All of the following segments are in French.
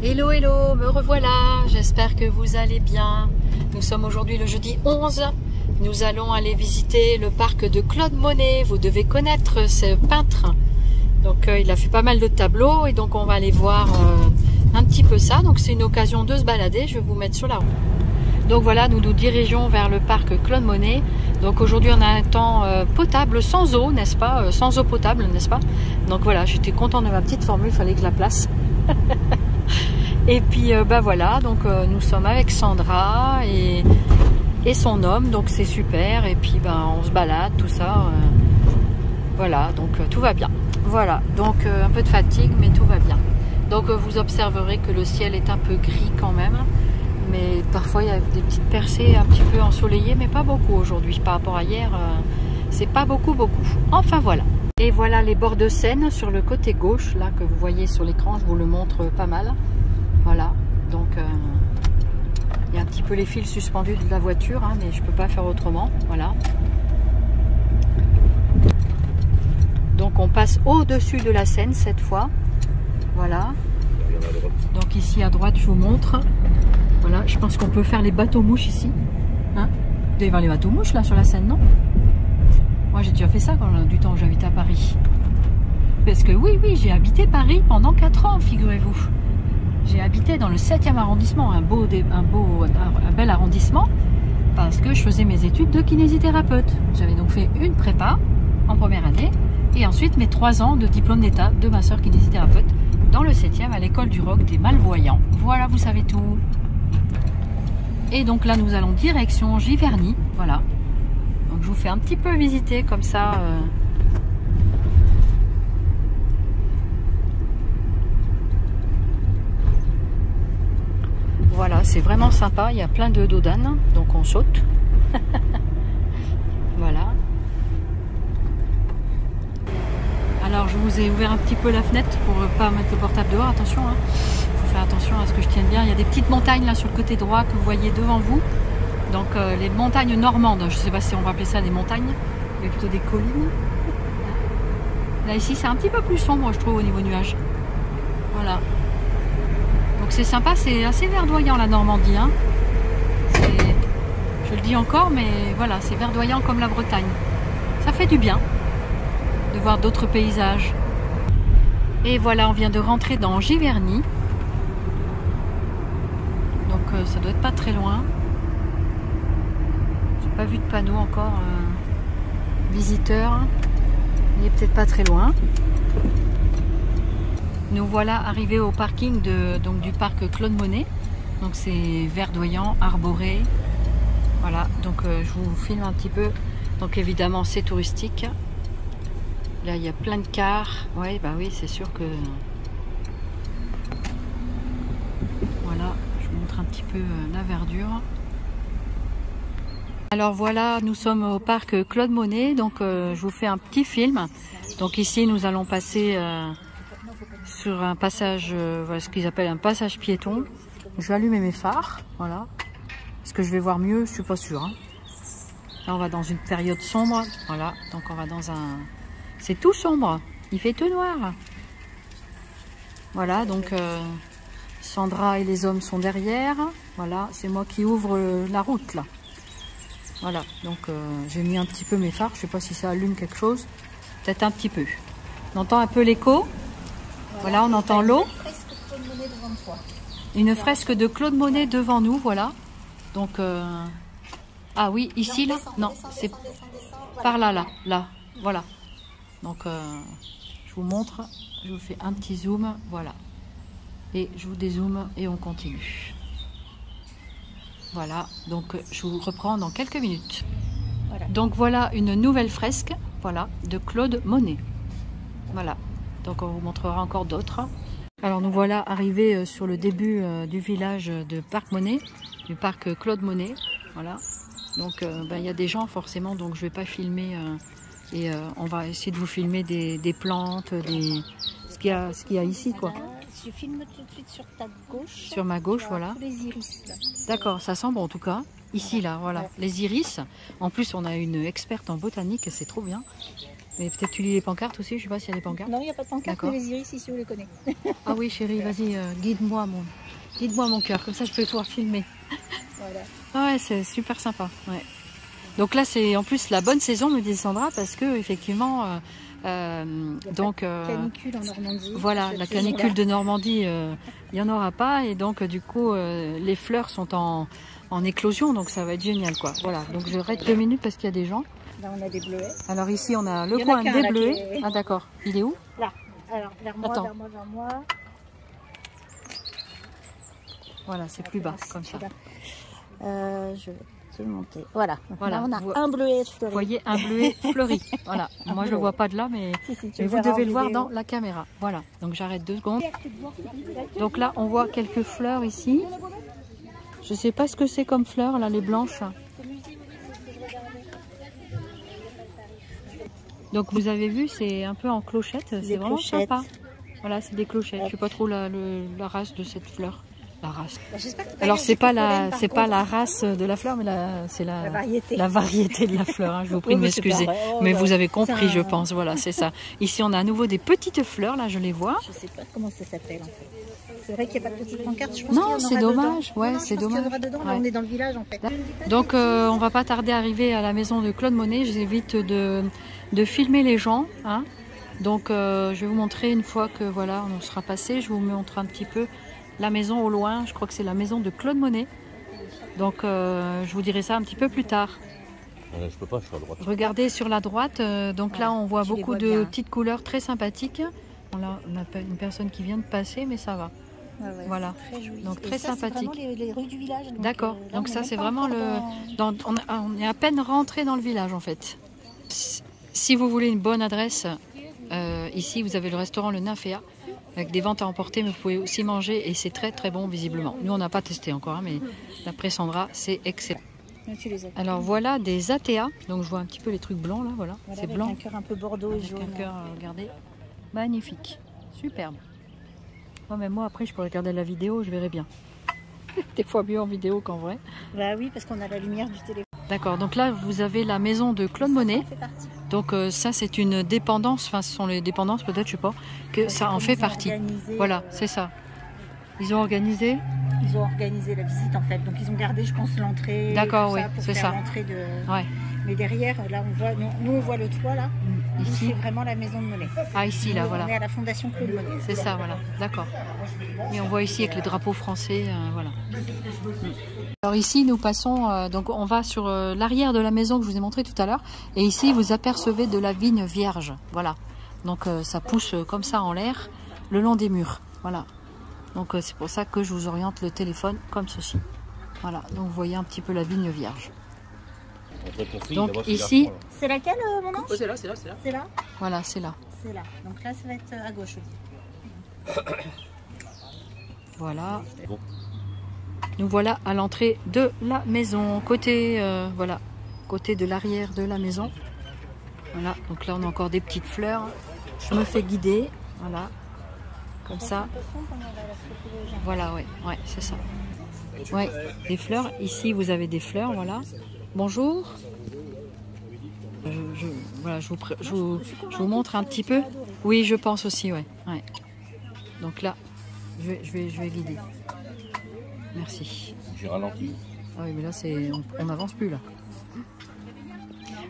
Hello, hello, me revoilà, j'espère que vous allez bien. Nous sommes aujourd'hui le jeudi 11. Nous allons aller visiter le parc de Claude Monet. Vous devez connaître ce peintre. Donc il a fait pas mal de tableaux et donc on va aller voir un petit peu ça. Donc c'est une occasion de se balader, je vais vous mettre sur la route. Donc voilà, nous nous dirigeons vers le parc Claude Monet. Donc aujourd'hui on a un temps potable, sans eau, n'est-ce pas, sans eau potable, n'est-ce pas? Donc voilà, j'étais contente de ma petite formule, il fallait que je la place. Et puis bah voilà, donc nous sommes avec Sandra et son homme, donc c'est super. Et puis bah, on se balade, tout ça. Voilà, donc tout va bien. Voilà, donc un peu de fatigue, mais tout va bien. Donc vous observerez que le ciel est un peu gris quand même. Mais parfois il y a des petites percées un petit peu ensoleillées, mais pas beaucoup aujourd'hui. Par rapport à hier, c'est pas beaucoup. Enfin voilà. Et voilà les bords de Seine sur le côté gauche, là que vous voyez sur l'écran, je vous le montre pas mal. Voilà, donc il y a un petit peu les fils suspendus de la voiture, hein, mais je peux pas faire autrement. Voilà. Donc on passe au-dessus de la Seine cette fois. Voilà. Donc ici à droite, je vous montre. Voilà, je pense qu'on peut faire les bateaux mouches ici. Hein, il doit y avoir les bateaux mouches là sur la Seine, non? Moi j'ai déjà fait ça quand du temps où j'habitais à Paris. Parce que oui, j'ai habité Paris pendant 4 ans, figurez-vous. J'ai habité dans le 7e arrondissement, un bel arrondissement, parce que je faisais mes études de kinésithérapeute. J'avais donc fait une prépa en première année, et ensuite mes 3 ans de diplôme d'état de masseur kinésithérapeute dans le 7e à l'école du Roc des Malvoyants. Voilà, vous savez tout. Et donc là, nous allons direction Giverny, voilà. Donc je vous fais un petit peu visiter comme ça. Voilà, c'est vraiment sympa. Il y a plein de dos d'âne, donc on saute. Voilà. Alors je vous ai ouvert un petit peu la fenêtre pour pas mettre le portable dehors. Attention, hein. Faut faire attention à ce que je tienne bien. Il y a des petites montagnes là sur le côté droit que vous voyez devant vous. Donc les montagnes normandes, je ne sais pas si on va appeler ça des montagnes, mais plutôt des collines. Là ici c'est un petit peu plus sombre je trouve au niveau nuages. Voilà. Donc c'est sympa, c'est assez verdoyant la Normandie. Hein. Je le dis encore, mais voilà, c'est verdoyant comme la Bretagne. Ça fait du bien de voir d'autres paysages. Et voilà, on vient de rentrer dans Giverny. Donc ça doit être pas très loin. Pas vu de panneau encore visiteur, il est peut-être pas très loin. Nous voilà arrivés au parking du parc Claude Monet. Donc c'est verdoyant, arboré. Voilà, donc je vous filme un petit peu. Donc évidemment c'est touristique. Là il y a plein de cars. Ouais, bah oui, c'est sûr que voilà, je vous montre un petit peu la verdure. Alors voilà, nous sommes au parc Claude Monet, donc je vous fais un petit film. Donc ici nous allons passer sur un passage, voilà ce qu'ils appellent un passage piéton. Je vais allumer mes phares, voilà. Est-ce que je vais voir mieux? Je suis pas sûre. Hein. Là on va dans une période sombre, voilà. Donc on va dans un... C'est tout sombre, il fait tout noir. Voilà, donc Sandra et les hommes sont derrière. Voilà, c'est moi qui ouvre la route là. Voilà, donc j'ai mis un petit peu mes phares, je sais pas si ça allume quelque chose, peut-être un petit peu. On entend un peu l'écho, voilà, on entend l'eau. Une fresque de Claude Monet devant nous, voilà. Donc, ah oui, ici, là, non, c'est par là, là, voilà. Donc, je vous montre, je vous fais un petit zoom, voilà. Et je vous dézoome et on continue. Voilà, donc je vous reprends dans quelques minutes. Voilà. Donc voilà une nouvelle fresque, voilà, de Claude Monet. Voilà, donc on vous montrera encore d'autres. Alors nous voilà arrivés sur le début du village de Parc Monet, du parc Claude Monet. Voilà, donc il y a des gens forcément, donc je ne vais pas filmer et on va essayer de vous filmer des plantes, ce qu'il y a ici quoi. Je filme tout de suite sur ta gauche. Sur ma gauche, voilà. Les iris. D'accord, ça sent bon en tout cas. Ici, là, voilà. Ouais. Les iris. En plus, on a une experte en botanique, c'est trop bien. Mais peut-être tu lis les pancartes aussi, je sais pas s'il y a des pancartes. Non, il n'y a pas de pancarte, mais les iris ici, on les connaît. Ah oui chérie, vas-y, guide-moi mon cœur, comme ça je peux pouvoir filmer. Voilà. Ah ouais, c'est super sympa. Ouais. Donc là c'est en plus la bonne saison, me dit Sandra, parce que effectivement, donc canicule en Normandie. voilà, la canicule de Normandie, il n'y en aura pas, et donc du coup les fleurs sont en éclosion, donc ça va être génial quoi. Voilà, donc je reste 2 minutes parce qu'il y a des gens. Là on a des bleuets. Alors ici on a le coin des bleuets. Ah d'accord, il est où? Là, alors vers moi, Attends. vers moi, vers moi. Voilà, c'est plus bas, comme ça. Je vais te monter. Voilà. Voilà. Là, on a un bleuet Vous fleuri. voyez un bleuet fleuri. Voilà. Moi je le vois pas de là, mais, mais vous devez le voir dans la caméra. Voilà. Donc j'arrête 2 secondes. Donc là on voit quelques fleurs ici. Je sais pas ce que c'est comme fleurs là, les blanches. Donc vous avez vu, c'est un peu en clochette. C'est vraiment sympa. Voilà, c'est des clochettes. Je sais pas trop la race de cette fleur. La race. Alors c'est pas la race de la fleur, mais c'est la variété de la fleur. Hein. Je vous prie de m'excuser, mais vous avez compris, je pense. Voilà, c'est ça. Ici, on a à nouveau des petites fleurs. Là, je les vois. Je sais pas comment ça s'appelle. En fait. C'est vrai qu'il n'y a pas de petite pancarte. Je pense non, c'est dommage. Dedans. Ouais, non, c'est dommage. Dedans, ouais. Là, on est dans le village en fait. Donc, on va pas tarder à arriver à la maison de Claude Monet. J'évite de filmer les gens. Hein. Donc, je vais vous montrer une fois que voilà, on sera passé. Je vous montre un petit peu. La maison au loin, je crois que c'est la maison de Claude Monet. Donc je vous dirai ça un petit peu plus tard. Je peux pas, je suis à droite. Regardez sur la droite, donc là on voit beaucoup de petites couleurs très sympathiques. Là on a une personne qui vient de passer, mais ça va. Ouais, voilà, très joli. donc très sympathique. C'est vraiment les rues du village. D'accord, donc ça c'est vraiment on est à peine rentré dans le village en fait. Si vous voulez une bonne adresse, ici vous avez le restaurant Le Nymphéa. Avec des ventes à emporter, mais vous pouvez aussi manger et c'est très très bon visiblement. Nous on n'a pas testé encore, hein, mais d'après Sandra, c'est excellent. Alors voilà des ATA, donc je vois un petit peu les trucs blancs là, voilà, c'est blanc. Un cœur un peu bordeaux et jaune. Un cœur, regardez, magnifique, superbe. Oh, mais moi après je pourrais regarder la vidéo, je verrai bien. Des fois mieux en vidéo qu'en vrai. Bah oui, parce qu'on a la lumière du téléphone. D'accord, donc là vous avez la maison de Claude Monet. Donc ça c'est une dépendance, enfin ce sont les dépendances peut-être, je sais pas, que ça en fait partie. Voilà, c'est ça. Ils ont organisé la visite en fait, donc ils ont gardé je pense l'entrée. D'accord, oui, c'est ça. Ouais. Mais derrière, là on voit, nous on voit le toit là. Ici c'est vraiment la maison de Monet. Ah ici là, voilà. On est à la fondation Claude Monet. C'est ça, voilà, d'accord. Et on voit ici avec les drapeaux français, voilà. Alors ici nous passons, donc on va sur l'arrière de la maison que je vous ai montré tout à l'heure. Et ici vous apercevez de la vigne vierge, voilà. Donc ça pousse comme ça en l'air le long des murs, voilà. Donc c'est pour ça que je vous oriente le téléphone comme ceci. Voilà, donc vous voyez un petit peu la vigne vierge. Donc ici, c'est laquelle mon ange? C'est là, c'est là, c'est là. C'est là. Voilà, c'est là. C'est là. Donc là, ça va être à gauche. Voilà. Bon. Nous voilà à l'entrée de la maison, côté voilà, côté de l'arrière de la maison. Voilà. Donc là, on a encore des petites fleurs. Je me fais guider, voilà, comme ça. Voilà, ouais, ouais, c'est ça. Ouais, des fleurs. Ici, vous avez des fleurs, voilà. Bonjour. Voilà, je vous montre un petit peu. Oui, je pense aussi, ouais. Ouais. Donc là, je vais guider. Merci. J'ai ralenti. Ah oui, mais là, on n'avance plus là.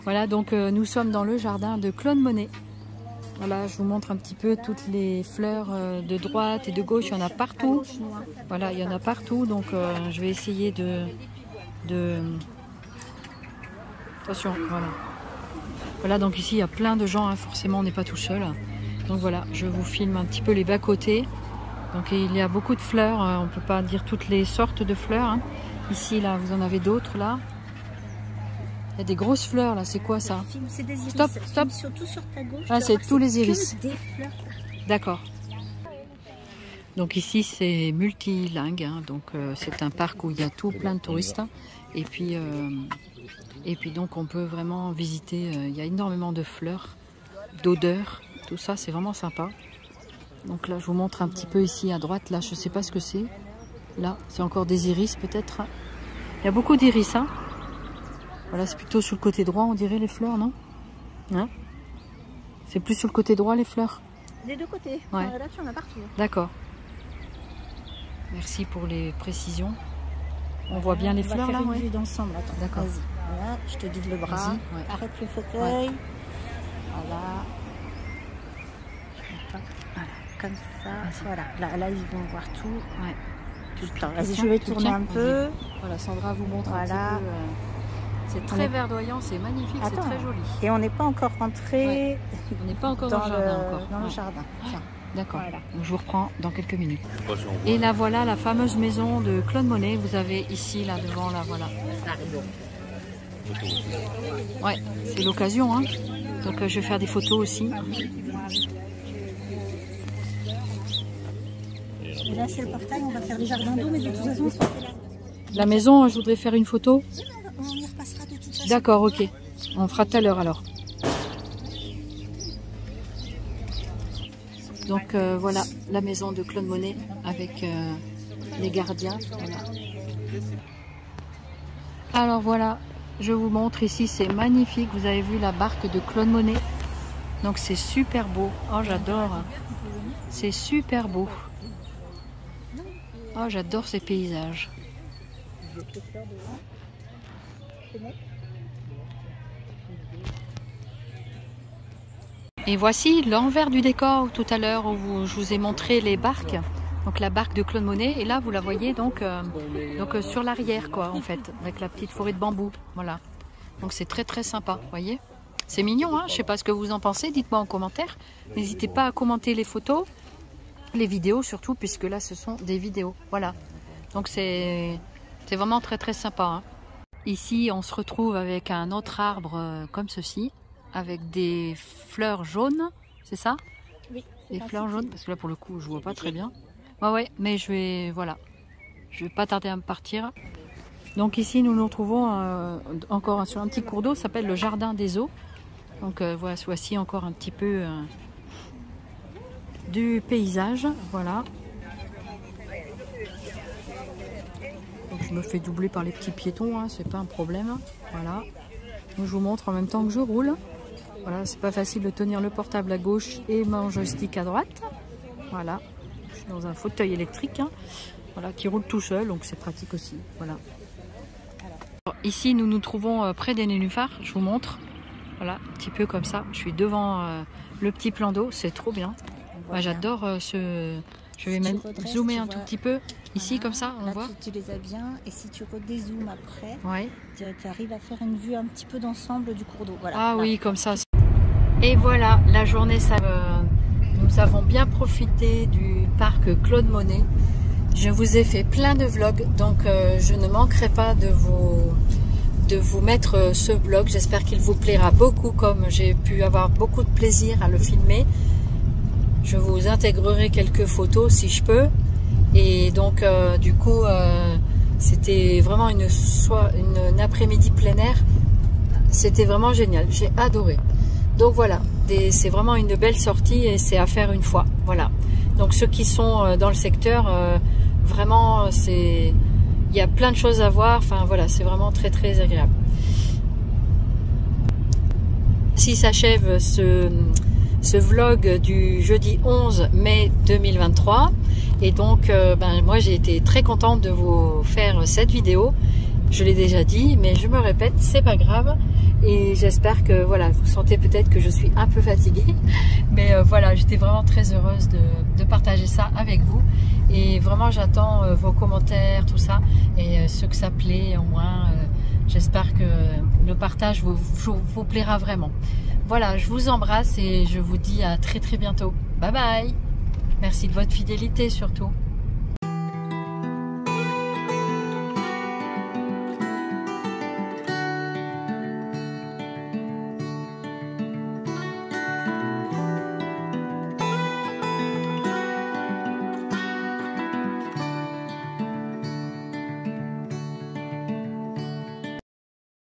Voilà, donc nous sommes dans le jardin de Claude Monet. Voilà, je vous montre un petit peu toutes les fleurs de droite et de gauche. Il y en a partout. Voilà, il y en a partout. Donc, je vais essayer de... Attention, voilà. Voilà, donc ici, il y a plein de gens. Hein, forcément, on n'est pas tout seul. Donc voilà, je vous filme un petit peu les bas-côtés. Donc il y a beaucoup de fleurs. On ne peut pas dire toutes les sortes de fleurs. Hein. Ici, là, vous en avez d'autres, là. Il y a des grosses fleurs, là. C'est quoi, ça? C'est des iris. Stop, stop. Surtout sur ta gauche. Ah, c'est tous les iris. D'accord. Donc ici, c'est multilingue. Hein. Donc c'est un parc où il y a tout plein de touristes. Hein. Et puis donc, on peut vraiment visiter. Il y a énormément de fleurs, d'odeurs. Tout ça, c'est vraiment sympa. Donc là, je vous montre un petit peu ici à droite. Là, je ne sais pas ce que c'est. Là, c'est encore des iris, peut-être. Il y a beaucoup d'iris, hein. Voilà, c'est plutôt sur le côté droit, on dirait, les fleurs, non? Hein? C'est plus sur le côté droit les fleurs? Des deux côtés. Ouais. Là, tu en as partout. D'accord. Merci pour les précisions. On voit bien les fleurs là, On va faire ouais. une vue d'ensemble. Attends, D'accord. vas-y. Voilà, je te guide le bras. Vas-y, ouais. Arrête le fauteuil. Ouais. Voilà. Comme ça. Voilà. Là, ils vont voir tout. Ouais. Attends, vas-y, je vais tourner un peu. Voilà, Sandra vous montre un Voilà. petit peu. C'est très verdoyant, c'est magnifique, c'est Attends. très joli. Et on n'est pas encore rentré Ouais. On n'est pas encore dans le jardin encore. Dans le Ouais. jardin. Tiens. D'accord. Voilà. Donc, je vous reprends dans quelques minutes. Moi, j'en vois. Et là voilà la fameuse maison de Claude Monet. Vous avez ici là devant là voilà. Ouais, c'est l'occasion hein. Donc je vais faire des photos aussi. Et là, c'est le portail. On va faire les jardins d'eau, mais de toute façon, on se fait là. La maison, je voudrais faire une photo. On y repassera de toute façon. D'accord, ok. On fera tout à l'heure alors. Donc voilà la maison de Claude Monet avec les gardiens. Voilà. Alors voilà, je vous montre ici, c'est magnifique. Vous avez vu la barque de Claude Monet. Donc c'est super beau. Oh j'adore. C'est super beau. Oh j'adore ces paysages. Et voici l'envers du décor tout à l'heure où je vous ai montré les barques. Donc la barque de Claude Monet et là vous la voyez donc sur l'arrière quoi en fait avec la petite forêt de bambou. Voilà. Donc c'est très très sympa, voyez. C'est mignon hein, je sais pas ce que vous en pensez, dites-moi en commentaire. N'hésitez pas à commenter les photos, les vidéos surtout puisque là ce sont des vidéos. Voilà. Donc c'est vraiment très très sympa hein. Ici on se retrouve avec un autre arbre comme ceci. Avec des fleurs jaunes, c'est ça? Oui. Des fleurs jaunes, parce que là pour le coup je vois pas très bien. Ouais, mais je vais, voilà, je vais pas tarder à me partir. Donc ici nous nous retrouvons encore sur un petit cours d'eau, ça s'appelle le jardin des eaux. Donc voici encore un petit peu du paysage, voilà. Donc je me fais doubler par les petits piétons, hein, c'est pas un problème. Voilà. Donc je vous montre en même temps que je roule. Voilà, c'est pas facile de tenir le portable à gauche et mon joystick à droite. Voilà, je suis dans un fauteuil électrique, hein, voilà, qui roule tout seul, donc c'est pratique aussi. Voilà. Alors, ici, nous nous trouvons près des nénuphars. Je vous montre. Voilà, un petit peu comme ça. Je suis devant le petit plan d'eau, c'est trop bien. Ouais, j'adore ce. Je vais même zoomer un tout petit peu. Ici, comme ça, on là, voit. tu les as bien. Et si tu redézoomes après, Ouais. tu arrives à faire une vue un petit peu d'ensemble du cours d'eau. Voilà. Ah là. oui, comme ça. Et voilà, la journée, nous avons bien profité du parc Claude Monet. Je vous ai fait plein de vlogs, donc je ne manquerai pas de vous mettre ce vlog. J'espère qu'il vous plaira beaucoup, comme j'ai pu avoir beaucoup de plaisir à le filmer. Je vous intégrerai quelques photos si je peux. Et donc, du coup, c'était vraiment une après-midi plein air. C'était vraiment génial, j'ai adoré. Donc voilà, c'est vraiment une belle sortie et c'est à faire une fois. Voilà. Donc ceux qui sont dans le secteur, vraiment, il y a plein de choses à voir. Enfin voilà, c'est vraiment très très agréable. Ainsi s'achève ce vlog du jeudi 11 mai 2023. Et donc, moi j'ai été très contente de vous faire cette vidéo. Je l'ai déjà dit, mais je me répète, c'est pas grave. Et j'espère que voilà, vous sentez peut-être que je suis un peu fatiguée. Mais voilà, j'étais vraiment très heureuse de partager ça avec vous. Et vraiment, j'attends vos commentaires, tout ça. Et ce que ça plaît, au moins, j'espère que le partage vous plaira vraiment. Voilà, je vous embrasse et je vous dis à très très bientôt. Bye bye! Merci de votre fidélité surtout.